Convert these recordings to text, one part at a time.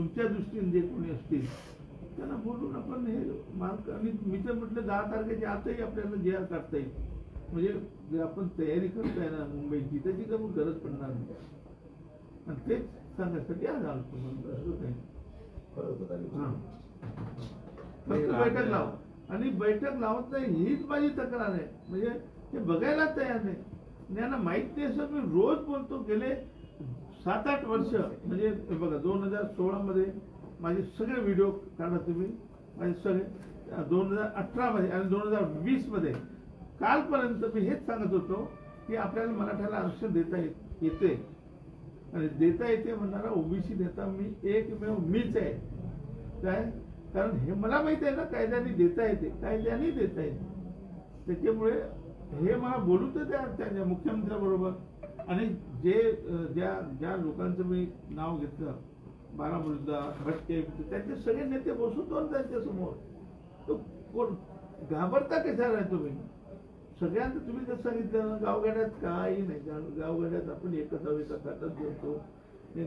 तुमच्या दृष्टीने जे कोणी असतील त्यांना बोलून आपण हे मार्क. आणि मी तर म्हटलं 10 तारखेच्या आतही आपल्याला जे आर काढता येईल. म्हणजे जे आपण तयारी करताय ना मुंबईची त्याची काही गरज पडणार नाही. आणि तेच सांगण्यासाठी आज आलो तुम्हाला, असं काही हां. फक्त बैठक लाव आणि बैठक लावत नाही हीच माझी तक्रार आहे. म्हणजे ते बघायला तयार नाही. त्यांना माहित नाही असं मी रोज बोलतो. गेले 7-8 वर्ष म्हणजे बघा 2016 मध्ये माझे सगळे व्हिडिओ काढा तुम्ही. माझे सगळे 2018 मध्ये आणि 2020 मध्ये कालपर्यंत मी हेच सांगत होतो की आपल्याला मराठ्याला आरक्षण देता येते. आणि देता येते म्हणणारा ओबीसी नेता मी एकमेव मीच आहे. काय कारण हे मला माहिती आहे ना कायद्याने देता येते, कायद्याने देता येते. त्याच्यामुळे हे मला बोलू तर त्या मुख्यमंत्र्याबरोबर. आणि ज्या लोकांचं मी नाव घेतलं बारामुर्दा भटके त्यांचे सगळे नेते बसवतो त्यांच्या समोर. तो कोण घाबरता कशाला आहे तुम्ही? सगळ्यांचं तुम्ही जर सांगितलं ना गावगाड्यात काही नाही. गावगाड्यात आपण एका ताटात जेवतो.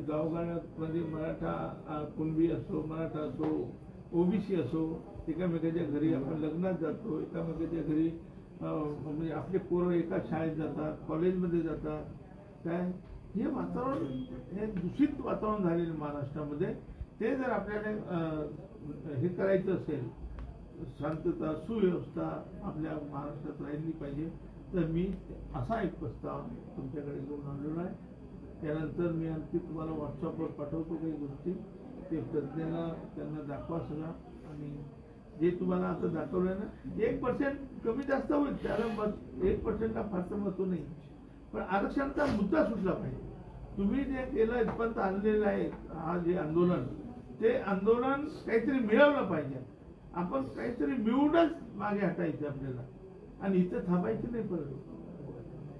गावगाड्यात म्हणजे मराठा कुणबी असो, मराठा असो, ओबीसी असो, एकामेकाच्या घरी आपण लग्नात जातो, एकामेकाच्या घरी म्हणजे आपले पोरं एका शाळेत जातात, कॉलेजमध्ये जातात. काय हे वातावरण हे दूषित वातावरण झालेलं महाराष्ट्रामध्ये. ते जर आपल्याला हे करायचं असेल, शांतता सुव्यवस्था आपल्या महाराष्ट्रात राहिली पाहिजे, तर मी असा एक प्रस्ताव तुमच्याकडे घेऊन आलेलो आहे. त्यानंतर मी आणखी तुम्हाला व्हॉट्सअपवर पाठवतो काही गोष्टी. ते तज्ज्ञांना त्यांना दाखवा सगळं. आणि जे तुम्हाला आता दाखवलं ना 1% कमी जास्त होईल त्याला 1%ला फारसं महत्व नाही. पण आरक्षणाचा मुद्दा सुटला पाहिजे. तुम्ही जे केलं इथपर्यंत आणलेलं आहे हा जे आंदोलन, ते आंदोलन काहीतरी मिळवलं पाहिजे. आपण काहीतरी मिळूनच मागे हटायचं आपल्याला. आणि इथं थांबायचं नाही परत.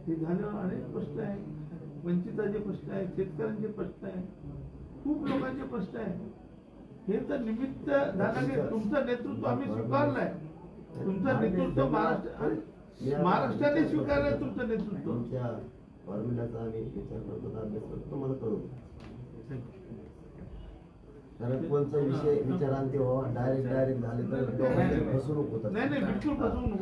हे झाल्यावर अनेक प्रश्न आहे. वंचिताचे प्रश्न आहेत, शेतकऱ्यांचे प्रश्न आहेत, खूप लोकांचे प्रश्न आहेत. हे तर निमित्त झालं की तुमचं नेतृत्व आम्ही स्वीकारलंय. तुमचं नेतृत्व महाराष्ट्राने स्वीकारलंय. तुमचं नेतृत्व कारण कोणता विषय विचारांती व्हावा डायरेक्ट झाले तर फसवणूक होतात. नाही बिलकुल फसवणूक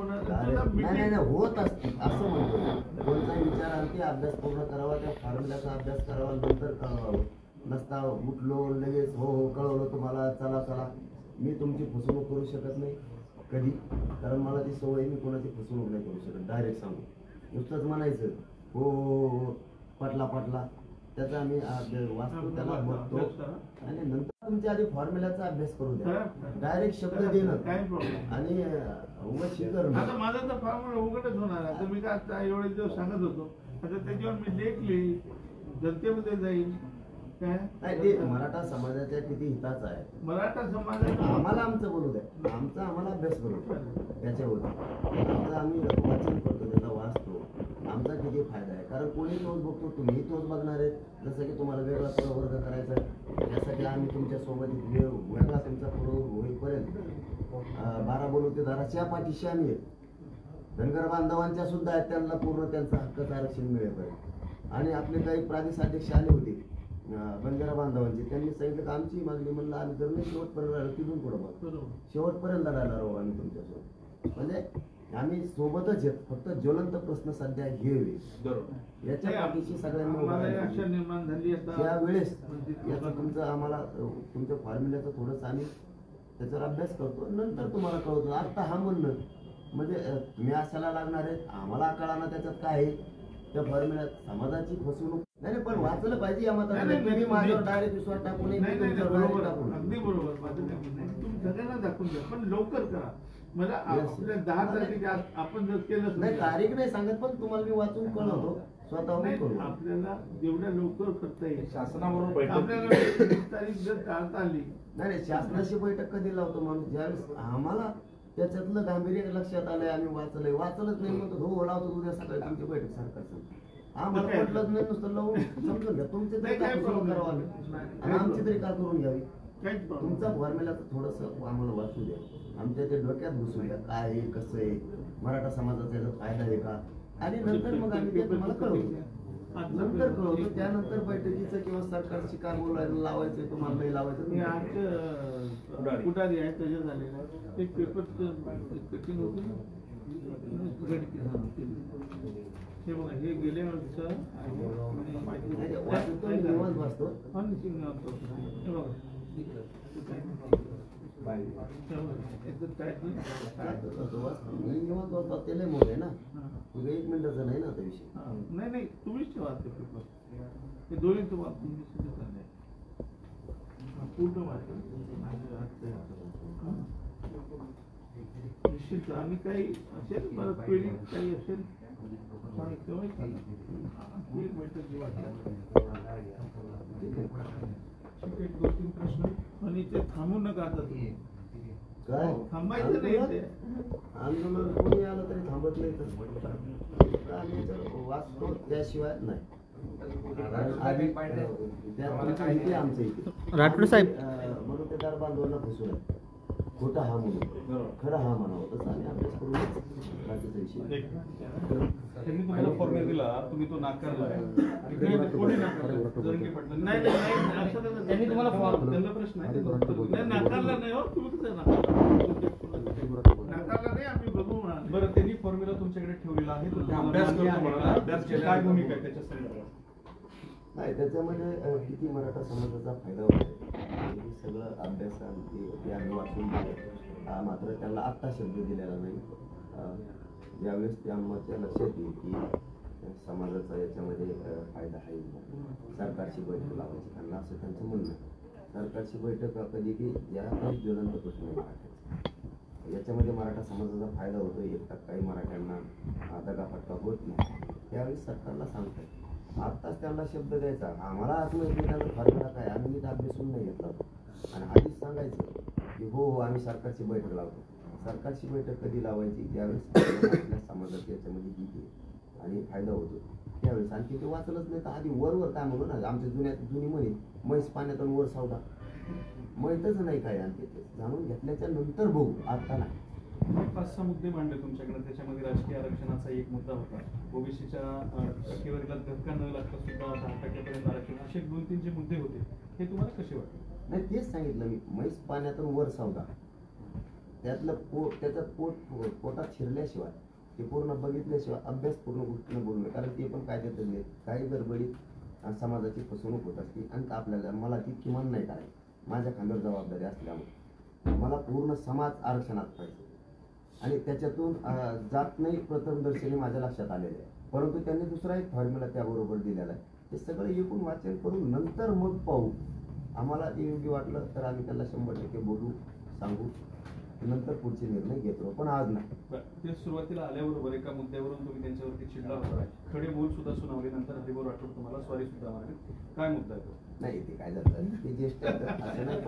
नाही होत असते असं म्हणतो. कोणताही विचारांती अभ्यास पूर्ण करावा, त्या फॉर्म्युल्याचा अभ्यास करावा, नंतर कळवावं. नसता उठलो लगेच हो कळवलं तुम्हाला चला. मी तुमची फसवणूक करू शकत नाही कधी. कारण मला ती सवय, मी कोणाची फसवणूक नाही करू शकत. डायरेक्ट सांगू, नुसतंच म्हणायचं हो पाटला त्याचा आम्ही वाचतो, त्याला बघतो आणि नंतर तुमच्या आधी फॉर्म्युल्याचा अभ्यास करू द्या. डायरेक्ट शब्द देणं आणि उगाच शिकवणं. आता माझा तर फॉर्म्युला उघडच होणार. आता मी काय एवढे दिवस सांगत होतो, आता त्याच्यावर मी लेखली जनतेमध्ये जाईल. काय नाही ते मराठा समाजाच्या किती हिताचं आहे. मराठा समाजाचा आम्हाला आमचं बोलू द्या, आम्हाला अभ्यास करू त्याच्यावर. आमचं आम्ही वाचन करतो, त्याचा वाचतो, आमचा किती फायदा आहे. कारण कोणी तोच बघतो, तुम्ही तोच बघणार आहेत. जसं की तुम्हाला वेगळा प्रवर्ग करायचा आहे, त्यासाठी आम्ही तुमच्या सोबत वेगळा तुमचा प्रवर्ग होईपर्यंत 12 बोलवते दाराच्या पाठीशी आम्ही आहेत. धनगर बांधवांच्या सुद्धा आहेत, त्यांना पूर्ण त्यांचं हक्काचं आरक्षण मिळेपर्यंत. आणि आपले काही प्रादेशिक आले होते बंजारा बांधवांचे, त्यांनी सांगितलं की आमची मागणी. म्हणलं आम्ही जर नाही शेवटपर्यंत राहिलो तिथून पुढं शेवटपर्यंत लढायला राहू आम्ही तुमच्यासोबत. म्हणजे आम्ही सोबतच आहेत. फक्त ज्वलंत प्रश्न सध्या घ्यावे याच्या पाठीशी सगळ्यांना निर्माण झाली. त्यावेळेस याचा तुमचं आम्हाला तुमच्या फॉर्म्युल्याचं थोडंसं आम्ही त्याच्यावर अभ्यास करतो, नंतर तुम्हाला कळवतो. आता हा म्हणणं म्हणजे तुम्ही असायला लागणार आहेत, आम्हाला कळाना त्याच्यात काय आहे. त्या फॉर्म्युल्यात समाजाची फसवणूक नाही, पण वाचलं पाहिजे. या मताने तुम्ही माझ्यावर डायरेक्ट विश्वास टाकू नये. अगदी बरोबर. माझं तुम्ही सगळ्यांना दाखवून द्या, पण लवकर करा. मला आपल्या 10 तारखेच्या आपण जर केलं नाही, तारीख नाही सांगत, पण तुम्हाला मी वाचून कळवतो स्वतःहून करू. आपल्याला जेवढ्या लवकर करता येईल शासनाबरोबर आपल्याला तारीख जर टाळता आली. नाही, शासनाशी बैठक कधी लावतो माणूस ज्यावेळेस आम्हाला त्याच्यातलं गांभीर्य लक्षात आलंय, आम्ही वाचलंच नाही म्हणतो हो लावतो उद्या सकाळी तुमची बैठक सरकार. आम्हाला म्हटलंच नाही, नुसतं लावून समजून घ्या. तुमचे तरी काय करावं आणि आमची तरी का करून घ्यावी. तुमचा फॉर्म्युल्याचं थोडंसं आम्हाला वाचू द्या, आमच्या ते डोक्यात घुसू द्या. काय आहे, कसं आहे, मराठा समाजाचा याचा फायदा आहे का, आणि नंतर मग आम्ही ते तुम्हाला कळवू. नंतर कळवतो. त्यानंतर बैठकीचं किंवा सरकारची काय बोलायला लावायचं तुम्हाला नाही लावायचं हे आज कुठारी आहे त्याच्या झालेलं एक पेपर कटिंग होतं ना. हे बघा हे गेल्या वर्षीचं वाचतो मी निवांत वाचतो. हे बघा मी निवांत वाचतो. ते लय मोठे ना, तुझं 1 मिनिटाचं नाही ना आता विषय. नाही तुम्हीच ठेवा ते पेपर. हे दोन्ही तुम्हाला पूर्ण निश्चित आणि काही असेल परत पिढी काही असेल एक बैठक घेऊ. एक 2-3 प्रश्न आणि ते थांबू नका आता तुम्ही. काय थांबायचं नाही ते. आंदोलन कोणी आलं तरी थांबत नाही. तर आम्ही याच्यावर वाचतो त्याशिवाय नाही. आमच्या इथे राठोड साहेब म्हणून ते दार बांधवांना फसवून आहे. खोटा हा म्हणून खरं हा म्हणावं तसं आम्ही अभ्यास करून बाकीचा विषय. त्यांनी तुम्हाला फॉर्म्युला दिला, तुम्ही तो नाकारलाय. कोणी नाकारला? जरांगे पाटील. नाही त्यांनी तुम्हाला फॉर्म त्यांना प्रश्न आहे. नाकारला नाही हो. तुम्ही कसं नाकारला नाही. आम्ही बघू म्हणाल. बरं, त्यांनी फॉर्म्युला तुमच्याकडे ठेवलेला आहे, तो अभ्यास करतो म्हणाला. अभ्यासची काय भूमिका आहे त्याच्या संदर्भात? नाही, त्याच्यामध्ये किती मराठा समाजाचा फायदा होतो हे सगळं अभ्यासामध्ये आम्ही वाचून दिलं. मात्र त्यांना आत्ता शब्द दिलेला नाही. ज्यावेळेस ते आम्हाला लक्षात येईल की समाजाचा याच्यामध्ये फायदा आहे, सरकारची बैठक लावायची त्यांना असं त्यांचं म्हणणं. सरकारची बैठक कधी की या काही ज्वलंत प्रश्न आहे मराठ्याचा. याच्यामध्ये मराठा समाजाचा फायदा होतो. 1% मराठ्यांना दगाफटका होत नाही. त्यावेळी सरकारला सांगतात. आत्ताच त्यांना शब्द द्यायचा. आम्हाला आज माहिती त्यांना फॉर्म्युला काय आम्ही नीट अभ्यासून नाही घेतला आणि आधीच सांगायचं की हो आम्ही सरकारची बैठक लावतो. सरकारची बैठक कधी लावायची? ज्यावेळेस आपल्या समाजात याच्यामध्ये जिथे आणि फायदा होतो त्यावेळेस. आणखी ते वाचलंच नाही तर आधी वर काय म्हणू ना, आमच्या जुनी म्हणे म्हैस पाण्यातून वर सावधा. माहीतच नाही काय. आणखी ते जाणून घेतल्याच्या नंतर बघू, आता नाही. 5-6 मुद्दे मांडले तुमच्याकडे. त्याच्यामध्ये राजकीय आरक्षणाचा एक मुद्दा होता. ओबीसीच्या टक्केवारीला धक्का न लागता सुद्धा 10% आरक्षण, असे 2-3 जे मुद्दे होते हे तुम्हाला कसे वाटले? नाही, तेच सांगितलं मी. म्हैस पाण्यातून वर सावधा. त्यातलं त्याचं पोटात शिरल्याशिवाय ते पूर्ण बघितल्याशिवाय अभ्यास पूर्ण गोष्टीनं बोलू नये. कारण ते पण कायद्यात नाही. काही गडबडीत समाजाची फसवणूक होत असते आणि आपल्याला मला ती किमान नाही करायची. माझ्या खांद्यावर जबाबदारी असल्यामुळे मला पूर्ण समाज आरक्षणात पाहिजे आणि त्याच्यातून जात नाही प्रथमदर्शनी माझ्या लक्षात आलेलं आहे. परंतु त्यांनी दुसरा एक फॉर्म्युला त्याबरोबर दिलेला आहे. ते सगळं एकूण वाचन करून नंतर मग पाहू. आम्हाला ते योग्य वाटलं तर आम्ही त्याला 100% बोलू, सांगू, नंतर पुढचे निर्णय घेतो. पण आज नाही. ते सुरुवातीला आल्याबरोबर एका मुद्द्यावरून तुम्ही त्यांच्यावरती चिडला होता. खडे बोल सुद्धा सुनावले. नंतर हरिभाऊ राठोड तुम्हाला सॉरी सुद्धा मारले. काय मुद्दा आहे तो? नाही, ते काय झालं ते ज्येष्ठ असं नाही,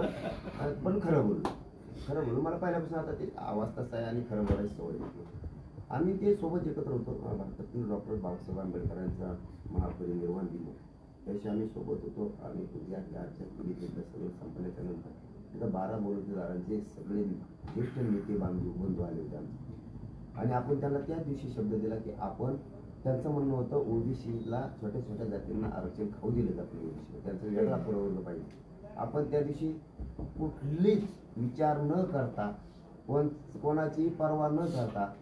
पण खरं बोलू. मला पहिल्यापासून आता ते आवाज तसा आहे आणि खरं बोलायची सवय होती. आम्ही ते सोबत एकत्र होतो. भारतातील डॉक्टर बाबासाहेब आंबेडकरांचा महापरिनिर्वाण दिन त्याशी आम्ही सोबत होतो. आणि आजच्या पिढीतलं सगळं संपल्याच्या नंतर तिथं 12 बलुतेदारांचे सगळे ज्येष्ठ नेते बंधू आले होते आमचे. आणि आपण त्यांना त्या दिवशी शब्द दिला की आपण, त्यांचं म्हणणं होतं ओबीसीला छोट्या जातींना आरक्षण खाऊ दिलं जात नाही. त्यांचं वेगळा पुरवलं पाहिजे. आपण त्या दिवशी कुठलीच विचार न करता कोणाची पर्वा न करता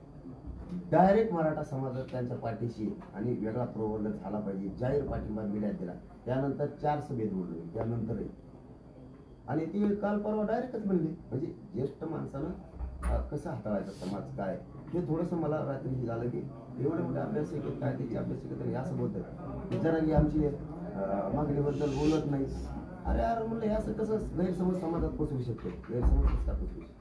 डायरेक्ट मराठा समाजात त्यांच्या पाठीशी आणि वेगळा प्रवर्ग झाला पाहिजे जाहीर पाठिंबा मिळण्यात दिला. त्यानंतर 4 सभेत बोलले त्यानंतरही. आणि ती काल परवा डायरेक्टच म्हणली. म्हणजे ज्येष्ठ माणसानं कसं हाताळायचा समाज काय हे थोडंसं मला रात्री झालं की एवढे मोठे अभ्यास काय त्याची अभ्यास नाही असं बोलतात. जरा आमची मागणीबद्दल बोलत नाही. अरे म्हणलं हे असं कसं गैरसमज समाजात पोचवू शकतो? गैरसमज कसा पोचवू शकतो?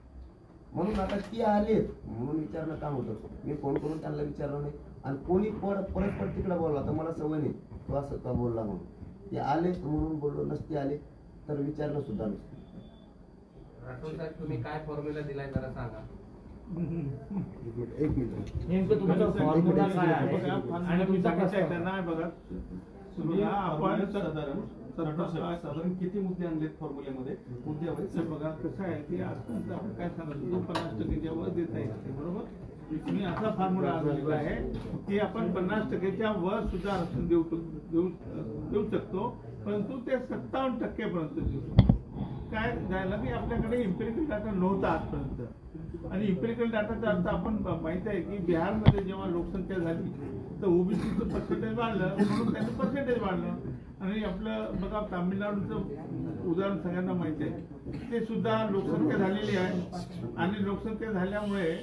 म्हणून आता ती आलेत म्हणून विचारणं काम होतं. मी फोन करून त्यांना विचारलं नाही आणि कोणी परस्पर तिकडे बोलला तर मला सवय नाही तो असं का बोलला म्हणून. ते आलेत म्हणून बोललो, नसते आले तर विचारणं सुद्धा नसतं. राठोड साहेब, तुम्ही काय फॉर्म्युला दिलाय जरा सांगा. एक मिनिट. नेमकं तुमचा फॉर्म्युला काय आहे आणि तुमचा प्रश्न नाही बघा. आपण साधारण किती मुद्दे आणलेत फॉर्म्युल्यामध्ये? मुद्दे बघा कसं आहे की आजकाल आपण काय सांगतो 50% वर देता येते बरोबर. मी असा फॉर्म्युला आणलेला आहे की आपण 50%च्या वर सुद्धा आरक्षण देऊ शकतो, परंतु ते 57% पर्यंत देऊ शकतो. काय झालं की आपल्याकडे इम्पेरिकल डाटा नव्हता आजपर्यंत, आणि इम्पेरिकल डाटाचा अर्थ आपण माहित आहे की बिहारमध्ये जेव्हा लोकसंख्या झाली तर ओबीसीचं पर्सेंटेज वाढलं, म्हणून त्याचं पर्सेंटेज वाढलं. आणि आपलं बघा तामिळनाडूचं उदाहरण सगळ्यांना माहिती आहे, ते सुद्धा लोकसंख्या झालेली आहे आणि लोकसंख्या झाल्यामुळे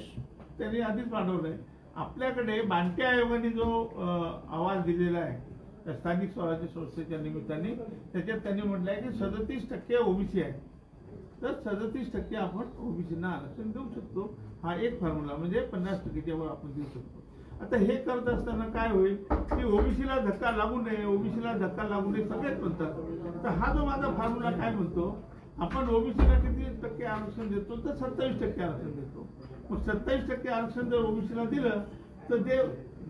त्यांनी आधीच वाढवलंय. आपल्याकडे बांटे आयोगाने जो आवाज दिलेला आहे त्या स्थानिक स्वराज्य संस्थेच्या निमित्ताने, त्याच्यात त्यांनी म्हटलंय की 37% ओबीसी आहे, तर 37% आपण ओबीसीना आरक्षण देऊ शकतो. हा एक फॉर्म्युला, म्हणजे 50%च्या वर आपण देऊ शकतो. आता हे करत असताना काय होईल की ओबीसीला धक्का लागू नये, ओबीसीला धक्का लागू नये सगळेच म्हणतात. तर हा जो माझा फॉर्म्युला काय म्हणतो, आपण ओबीसीला किती टक्के आरक्षण देतो, तर 27% आरक्षण देतो. मग 27% आरक्षण जर ओबीसीला दिलं तर ते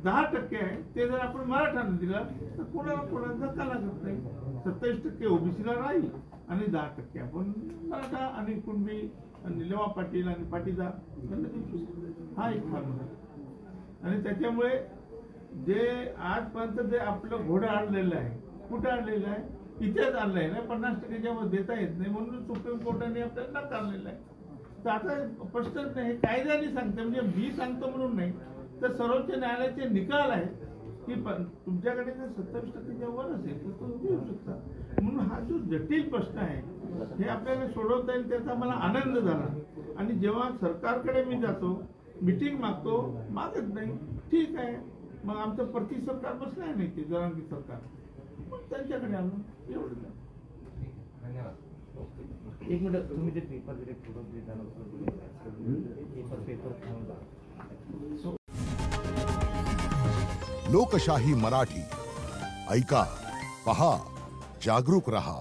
10% आहे, ते जर आपण मराठ्यांना दिलं तर कोणाला धक्का लागत नाही. 27% ओबीसीला राहील आणि 10% आपण मराठा आणि कुणबी आणि लेवा पाटील आणि पाटीदार यांना देऊ शकतो. हा एक फॉर्म्युला. आणि त्याच्यामुळे जे आजपर्यंत जे आपलं घोडं आणलेलं आहे, कुठं आणलेलं आहे, इथेच आणलंय ना. 50%च्या वर देता येत नाही म्हणून सुप्रीम कोर्टाने आपल्याला आणलेलं आहे. तर आता प्रश्नच नाही, कायद्याने सांगते, म्हणजे मी सांगतो म्हणून नाही, तर सर्वोच्च न्यायालयाचे निकाल आहे की तुमच्याकडे जर 27%च्या वर असेल तर तुम्ही देऊ शकता. म्हणून हा जो जटिल प्रश्न आहे हे आपल्याला सोडवता येईल, त्याचा मला आनंद झाला. आणि जेव्हा सरकारकडे मी जातो, मीटिंग मागतो, मागत नाही, ठीक आहे, मग आमचं प्रति सरकार बसलंय नाही ते जरांगी सरकार, मग त्यांच्याकडे आलो, एवढं. एक मिनिट, तुम्ही ते पेपर दिले फोटो देताना पेपर लोकशाही मराठी ऐका, पहा, जागरूक रहा.